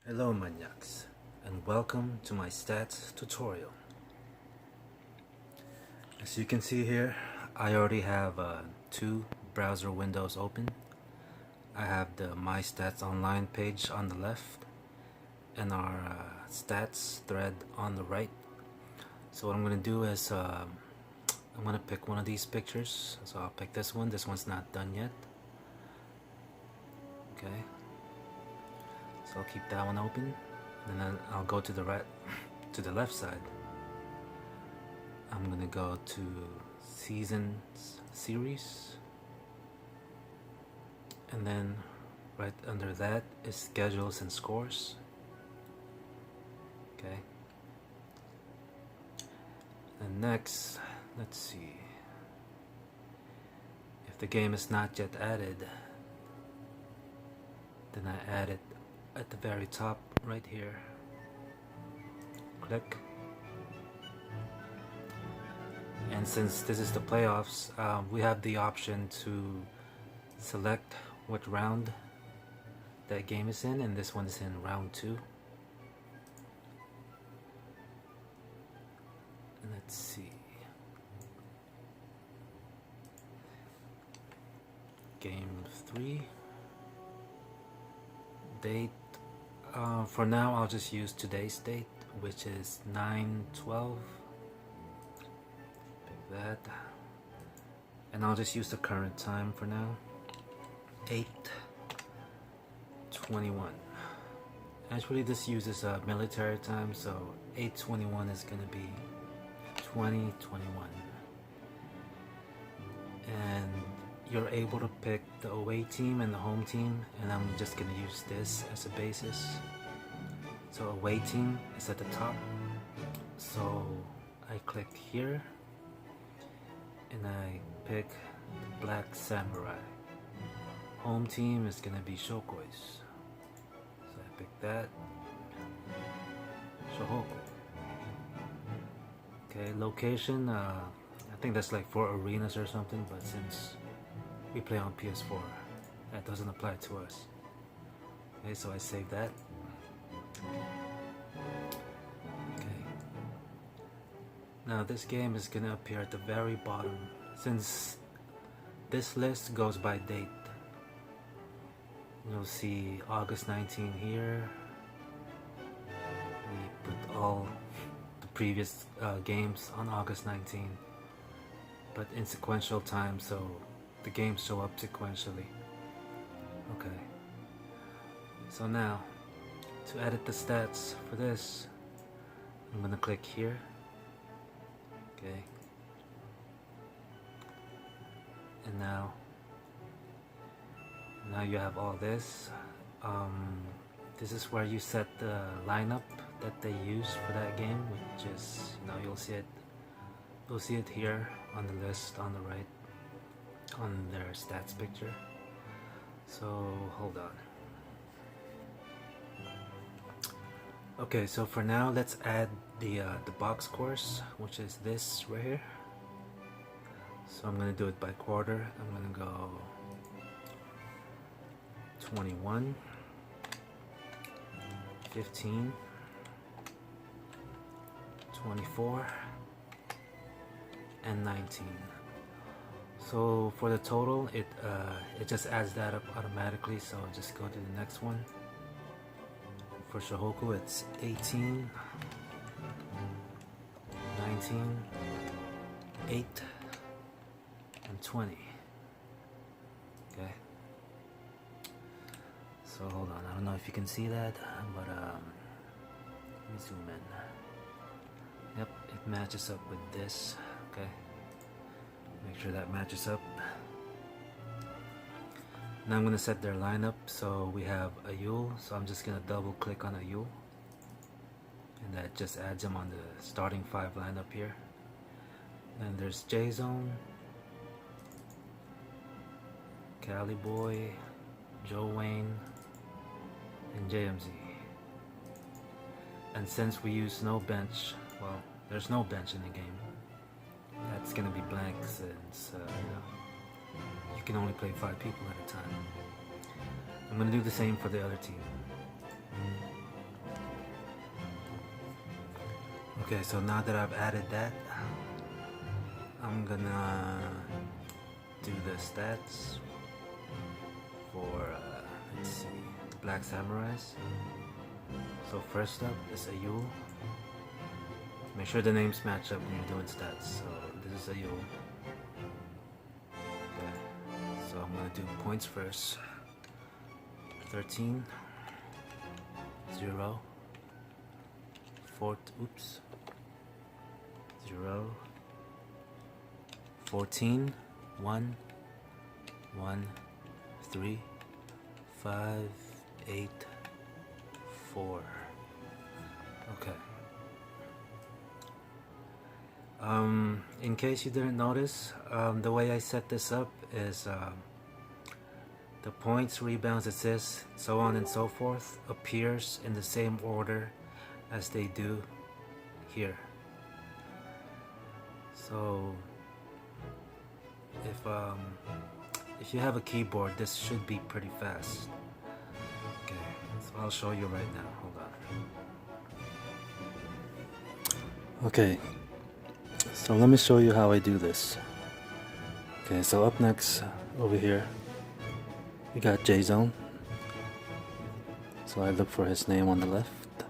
Hello maniacs, and welcome to my stats tutorial. As you can see here, I already have two browser windows open. I have the My Stats Online page on the left and our stats thread on the right. So what I'm going to do is I'm going to pick one of these pictures. So I'll pick this one. This one's not done yet. Okay. So I'll keep that one open, and then I'll go to the left side. I'm gonna go to Seasons Series, and then right under that is Schedules and Scores. Okay. And next, let's see. If the game is not yet added, then I add it at the very top right here. Click. And since this is the playoffs, we have the option to select what round that game is in, and this one is in round 2. And let's see. Game 3. Date. For now, I'll just use today's date, which is 9/12. Pick that. And I'll just use the current time for now. 8:21. Actually, this uses military time, so 8:21 is going to be 20:21. And you're able to pick the away team and the home team, and I'm just going to use this as a basis. So away team is at the top, so I click here and I pick Black Samurai. Home team is going to be Shokois, so I pick that. Shohoku. Okay, location, I think that's like for arenas or something, but since we play on PS4, that doesn't apply to us. Okay, so I save that. Okay. Now this game is gonna appear at the very bottom. Since this list goes by date, you'll see August 19 here. We put all the previous games on August 19, but in sequential time, so the games show up sequentially. Okay. So now, to edit the stats for this, I'm gonna click here. Okay. And now you have all this. This is where you set the lineup that they use for that game, which is, you'll see it here on the list on the right, on their stats picture. So hold on. Okay, so for now, let's add the box course, which is this right here. So I'm gonna do it by quarter. I'm gonna go 21, 15, 24, and 19. So for the total, it just adds that up automatically. So I'll just go to the next one. For Shohoku, it's 18, 19, 8, and 20. Okay. So hold on, I don't know if you can see that, but let me zoom in. Yep, it matches up with this. Okay. Make sure that matches up. Now I'm going to set their lineup. So we have Ayul, so I'm just going to double click on Ayul, and that just adds him on the starting 5 lineup here. And there's J-Zone, Cali Boy, Joe Wayne, and JMZ. And since we use no bench, well, there's no bench in the game. That's gonna be blank since you can only play 5 people at a time. I'm gonna do the same for the other team. Okay, so now that I've added that, I'm gonna do the stats for, let's see, Black Samurais. So first up is Ayul. Make sure the names match up when you're doing stats. So this is Ayul. Okay, so I'm gonna do points first. 13, 0, 4, oops, 0, 14, 1, 1, 3, 5, 8, 4. Okay. In case you didn't notice, the way I set this up is the points, rebounds, assists, so on and so forth appears in the same order as they do here. So if you have a keyboard, this should be pretty fast. Okay, so I'll show you right now. Hold on. Okay, so let me show you how I do this. Okay, so up next over here we got J-Zone. So I look for his name on the left,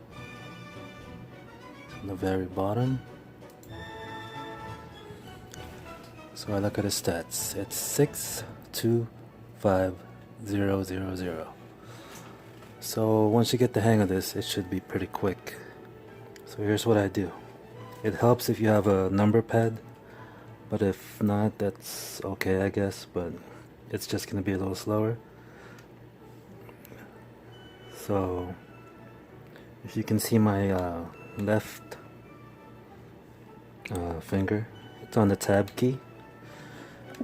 on the very bottom. So I look at his stats. It's 625,000. So once you get the hang of this, it should be pretty quick. So here's what I do. It helps if you have a number pad, but if not, that's okay, I guess, but it's just gonna be a little slower. So if you can see my left finger, it's on the tab key,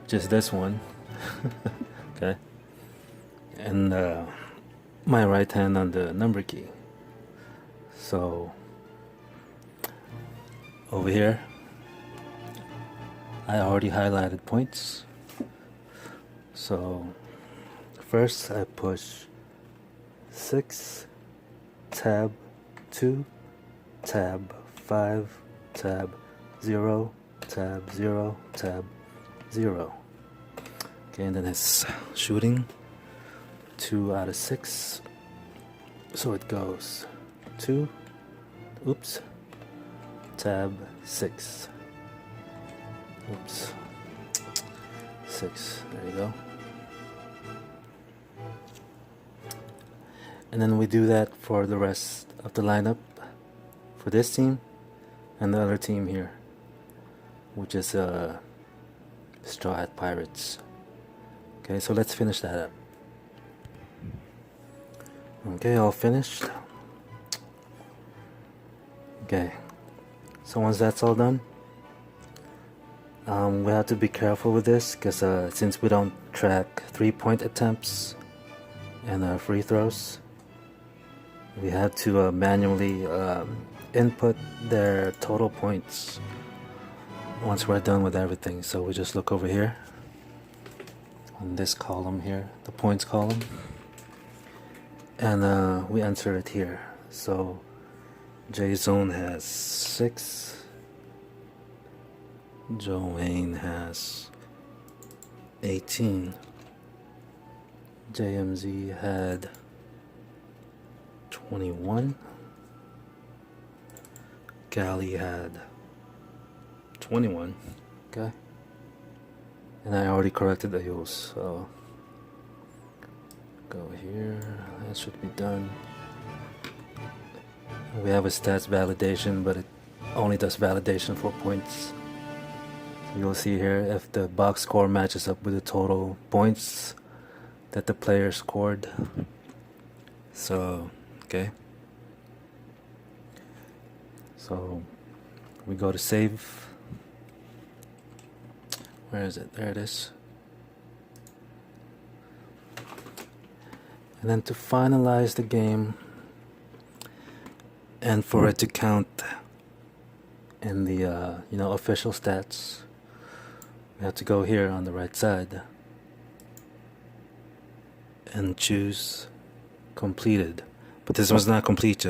just this one. Okay, and my right hand on the number key. So over here I already highlighted points. So first I push 6, tab 2, tab 5, tab 0, tab 0, tab 0. Okay, and then it's shooting 2 out of 6. So it goes 2, oops, tab 6, oops, 6, there you go. And then we do that for the rest of the lineup for this team and the other team here, which is Straw Hat Pirates. Okay, so let's finish that up. Okay, all finished. Okay, so once that's all done, we have to be careful with this because since we don't track 3-point attempts and free throws, we have to manually input their total points once we're done with everything. So we just look over here on this column here, the points column, and we enter it here. So J-Zone has 6, Joanne has 18, JMZ had 21, Gally had 21, okay, and I already corrected the heels, so go here, that should be done. We have a stats validation, but it only does validation for points. You'll see here if the box score matches up with the total points that the player scored. So okay, so we go to save. Where is it? There it is. And then to finalize the game and for it to count in the official stats, we have to go here on the right side and choose completed. But this one's not complete yet.